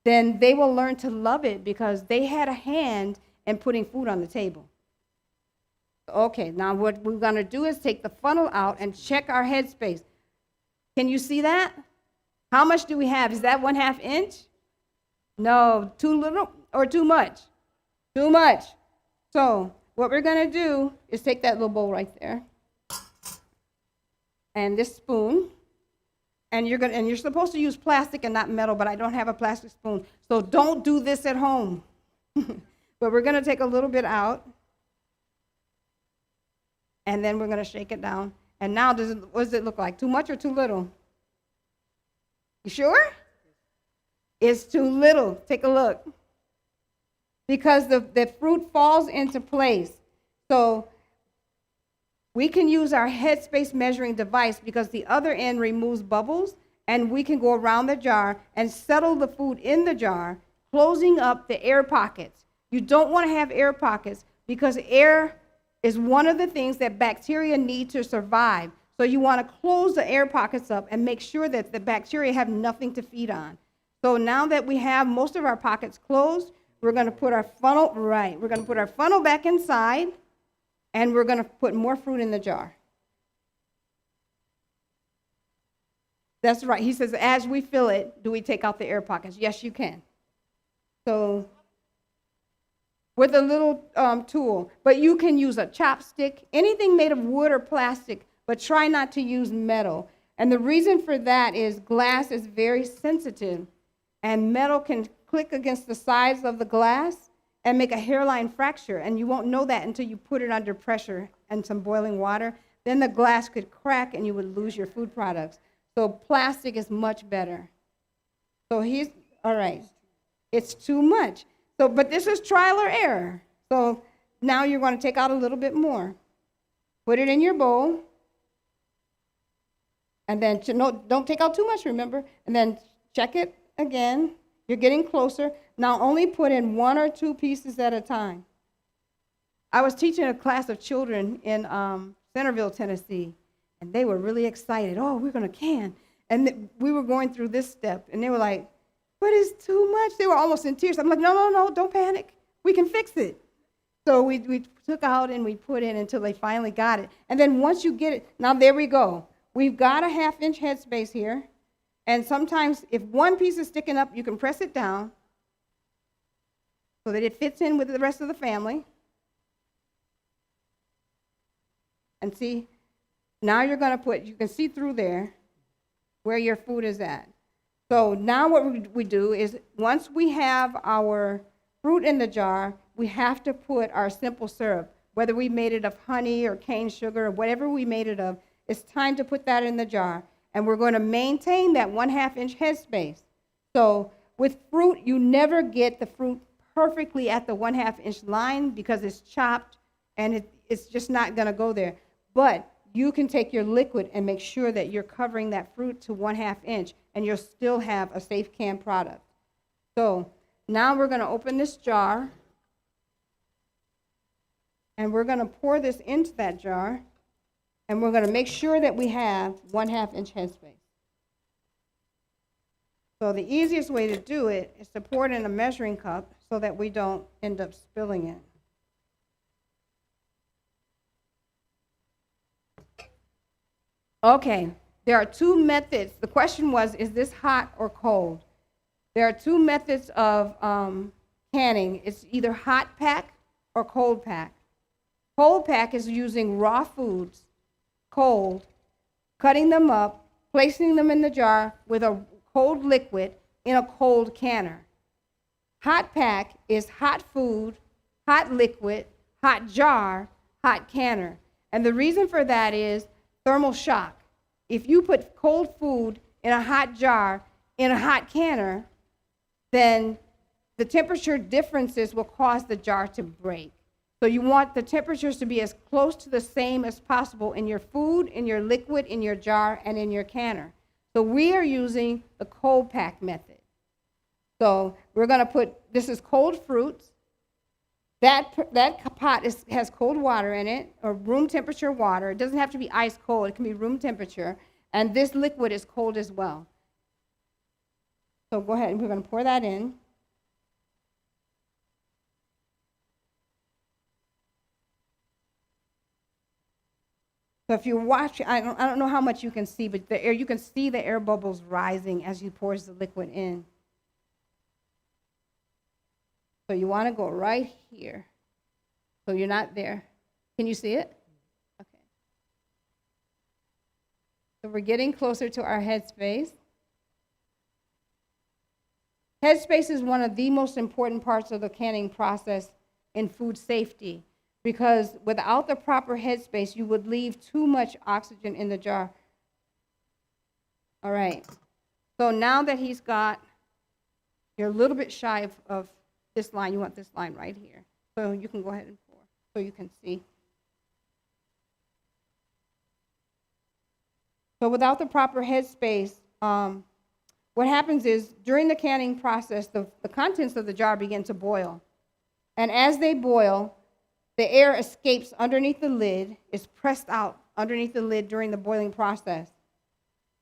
then they will learn to love it because they had a hand in putting food on the table. Okay, now what we're going to do is take the funnel out and check our headspace. Can you see that? How much do we have? Is that 1/2 inch? No, too little or too much? Too much. So what we're going to do is take that little bowl right there and this spoon, and you're supposed to use plastic and not metal, but I don't have a plastic spoon, so don't do this at home. But we're going to take a little bit out, and then we're going to shake it down. And now, what does it look like? Too much or too little? You sure? It's too little. Take a look. Because the fruit falls into place. So we can use our headspace measuring device because the other end removes bubbles, and we can go around the jar and settle the food in the jar, closing up the air pockets. You don't want to have air pockets because air is one of the things that bacteria need to survive. So you want to close the air pockets up and make sure that the bacteria have nothing to feed on. So now that we have most of our pockets closed, we're going to put our funnel back inside. and we're going to put more fruit in the jar. That's right. He says, as we fill it, do we take out the air pockets? Yes, you can. So with a little tool, but you can use a chopstick, anything made of wood or plastic, but try not to use metal. And the reason for that is glass is very sensitive, and metal can click against the sides of the glass and make a hairline fracture, and you won't know that until you put it under pressure and some boiling water. Then the glass could crack and you would lose your food products. So plastic is much better. So he's, all right, it's too much. So, but this is trial or error. So now you're going to take out a little bit more. Put it in your bowl. And then, don't take out too much, remember? And then check it again. You're getting closer. Now only put in 1 or 2 pieces at a time. I was teaching a class of children in Centerville, Tennessee, and they were really excited. Oh, we're going to can. And we were going through this step, and they were like, what is too much? They were almost in tears. I'm like, no, don't panic. We can fix it. So we took out and we put in until they finally got it. And then once you get it, now there we go. We've got a 1/2-inch headspace here. And sometimes if one piece is sticking up, you can press it down so that it fits in with the rest of the family. And see, now you're going to put, you can see through there where your food is at. So now what we do is once we have our fruit in the jar, we have to put our simple syrup, whether we made it of honey or cane sugar or whatever we made it of, it's time to put that in the jar. And we're going to maintain that 1/2-inch headspace. So with fruit, you never get the fruit perfectly at the 1/2-inch line because it's chopped and it's just not going to go there. But you can take your liquid and make sure that you're covering that fruit to 1/2 inch, and you'll still have a safe canned product. So now we're going to open this jar, and we're going to pour this into that jar, and we're going to make sure that we have 1/2-inch headspace. So the easiest way to do it is to pour it in a measuring cup so that we don't end up spilling it. Okay, there are 2 methods. The question was, is this hot or cold? There are 2 methods of canning. It's either hot pack or cold pack. Cold pack is using raw foods, cold, cutting them up, placing them in the jar with a cold liquid in a cold canner. Hot pack is hot food, hot liquid, hot jar, hot canner. And the reason for that is thermal shock. If you put cold food in a hot jar in a hot canner, then the temperature differences will cause the jar to break. So you want the temperatures to be as close to the same as possible in your food, in your liquid, in your jar, and in your canner. So we are using the cold pack method. So we're going to put, this is cold fruits. That pot has cold water in it, or room temperature water. It doesn't have to be ice cold. It can be room temperature. And this liquid is cold as well. So go ahead, and we're going to pour that in. So if you watch, I don't know how much you can see, but you can see the air bubbles rising as you pour the liquid in. So you want to go right here. So you're not there. Can you see it? Okay. So we're getting closer to our headspace. Headspace is one of the most important parts of the canning process in food safety, because without the proper headspace, you would leave too much oxygen in the jar. All right. So now that he's got, you're a little bit shy of this line. You want this line right here. So you can go ahead and pour so you can see. So without the proper headspace, what happens is during the canning process, the contents of the jar begin to boil. And as they boil, the air escapes underneath the lid, is pressed out underneath the lid during the boiling process.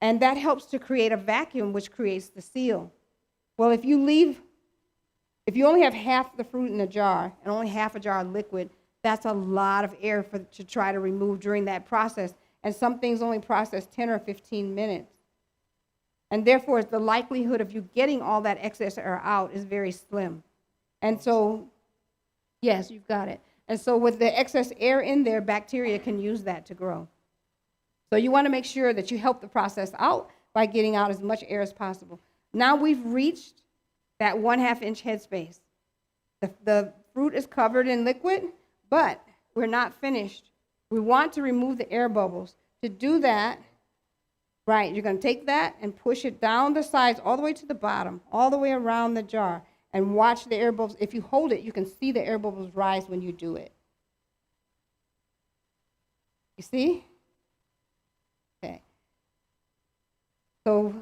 And that helps to create a vacuum, which creates the seal. Well, if you only have half the fruit in a jar and only half a jar of liquid, That's a lot of air to try to remove during that process. And some things only process 10 or 15 minutes. And therefore, the likelihood of you getting all that excess air out is very slim. And so, yes, you've got it. And so with the excess air in there, bacteria can use that to grow. So you want to make sure that you help the process out by getting out as much air as possible. Now we've reached that 1/2 inch headspace. The fruit is covered in liquid, but we're not finished. We want to remove the air bubbles. To do that, right, you're going to take that and push it down the sides all the way to the bottom, all the way around the jar, and watch the air bubbles. If you hold it, you can see the air bubbles rise when you do it. You see? Okay. So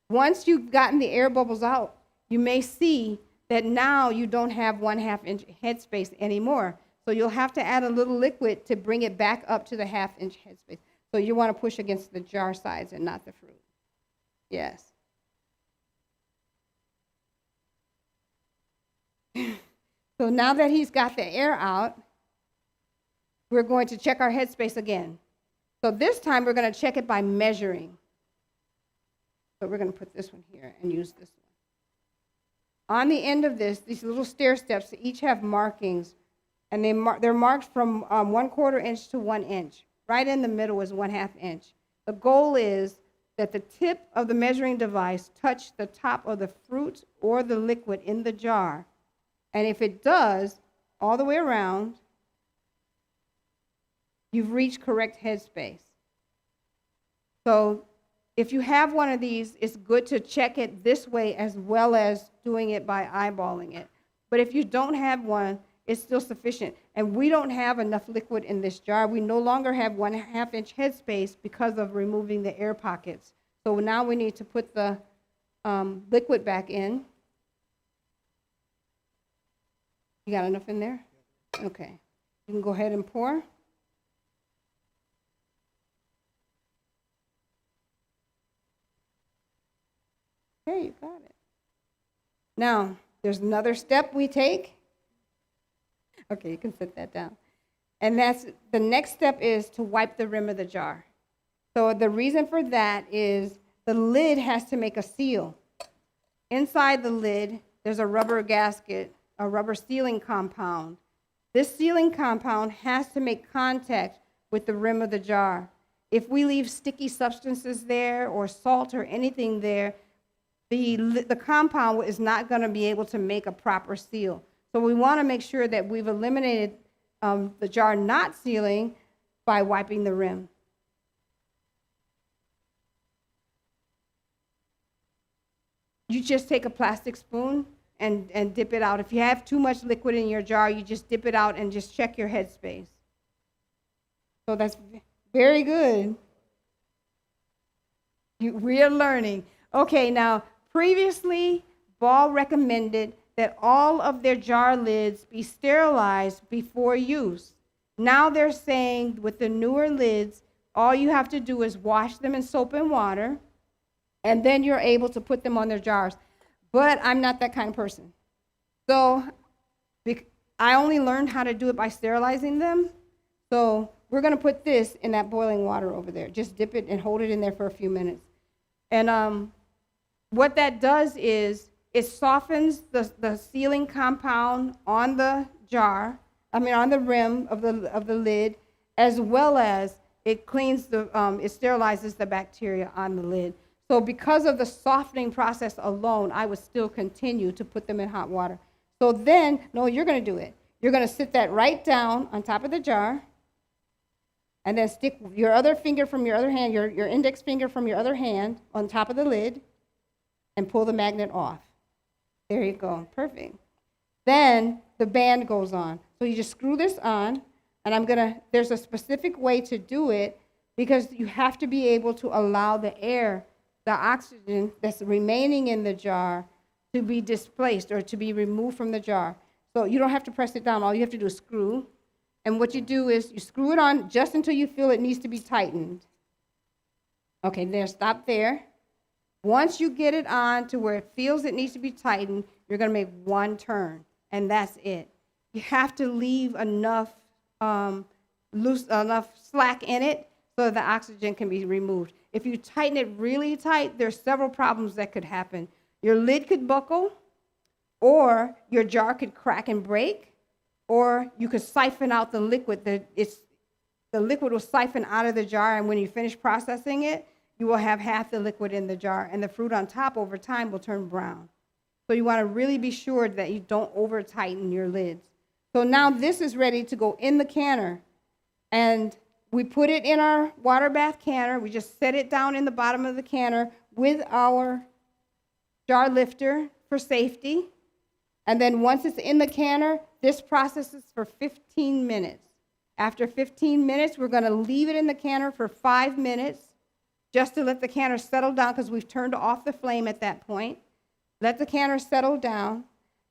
once you've gotten the air bubbles out, you may see that now you don't have 1/2 inch headspace anymore. So you'll have to add a little liquid to bring it back up to the 1/2 inch headspace. So you want to push against the jar sides and not the fruit. Yes. So now that he's got the air out, we're going to check our headspace again. So this time we're going to check it by measuring. So we're going to put this one here and use this one. On the end of this, these little stair steps each have markings, and they're marked from 1/4 inch to 1 inch. Right in the middle is 1/2 inch. The goal is that the tip of the measuring device touch the top of the fruit or the liquid in the jar. And if it does, all the way around, you've reached correct headspace. So if you have one of these, it's good to check it this way as well as doing it by eyeballing it. But if you don't have one, it's still sufficient. And we don't have enough liquid in this jar. We no longer have 1/2 inch headspace because of removing the air pockets. So now we need to put the liquid back in. You got enough in there? Okay. You can go ahead and pour. Okay, you got it. Now, there's another step we take. Okay, you can set that down. And that's the next step is to wipe the rim of the jar. So the reason for that is the lid has to make a seal. Inside the lid, there's a rubber gasket, a rubber sealing compound. This sealing compound has to make contact with the rim of the jar. If we leave sticky substances there or salt or anything there, the compound is not going to be able to make a proper seal. So we want to make sure that we've eliminated the jar not sealing by wiping the rim. You just take a plastic spoon and dip it out. If you have too much liquid in your jar, you just dip it out and just check your headspace. So that's very good. We are learning. Okay, now, previously, Ball recommended that all of their jar lids be sterilized before use. Now they're saying with the newer lids, all you have to do is wash them in soap and water, and then you're able to put them on their jars. But I'm not that kind of person. So I only learned how to do it by sterilizing them. So we're going to put this in that boiling water over there. Just dip it and hold it in there for a few minutes. And what that does is it softens the sealing compound on the jar, on the rim of the lid, as well as it cleans it sterilizes the bacteria on the lid. So because of the softening process alone, I would still continue to put them in hot water. So then, no, you're going to do it. You're going to sit that right down on top of the jar, and then stick your other finger from your other hand, your index finger from your other hand on top of the lid, and pull the magnet off. There you go. Perfect. Then the band goes on. So you just screw this on, and there's a specific way to do it because you have to be able to allow the air, the oxygen that's remaining in the jar to be displaced or to be removed from the jar. So you don't have to press it down. All you have to do is screw. And what you do is you screw it on just until you feel it needs to be tightened. Okay, there, stop there. Once you get it on to where it feels it needs to be tightened, you're going to make one turn, and that's it. You have to leave enough loose enough slack in it so that the oxygen can be removed. If you tighten it really tight, there's several problems that could happen. Your lid could buckle, or your jar could crack and break, or you could siphon out the liquid. The liquid will siphon out of the jar, and when you finish processing it, you will have half the liquid in the jar, and the fruit on top over time will turn brown. So you want to really be sure that you don't over-tighten your lids. So now this is ready to go in the canner, and we put it in our water bath canner. We just set it down in the bottom of the canner with our jar lifter for safety. And then once it's in the canner, this processes for 15 minutes. After 15 minutes, we're going to leave it in the canner for 5 minutes just to let the canner settle down, because we've turned off the flame at that point. Let the canner settle down,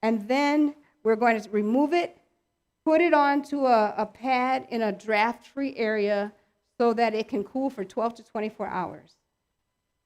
and then we're going to remove it, put it onto a pad in a draft-free area so that it can cool for 12 to 24 hours.